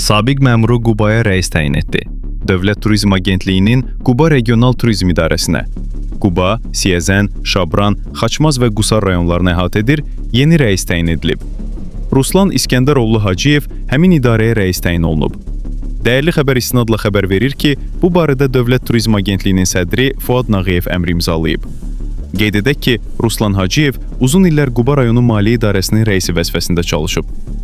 Sabiq məmuru Qubaya rəis təyin etdi. Dövlət Turizm Agentliyinin Quba Regional Turizm İdarəsinə. Quba, Siyəzən, Şabran, Xaçmaz və Qusar rayonlarını əhatə edir, yeni rəis təyin edilib. Ruslan İskəndəroğlu Hacıyev həmin idarəyə rəis təyin olunub. Dəyərli xəbər istinadla xəbər verir ki, bu barədə Dövlət Turizm Agentliyinin sədri Fuad Nağıyev əmr imzalayıb. Qeyd edək ki, Ruslan Hacıyev uzun illər Quba rayonu Maliyyə İdarəsinin rəisi vəzifəsində çalışıb.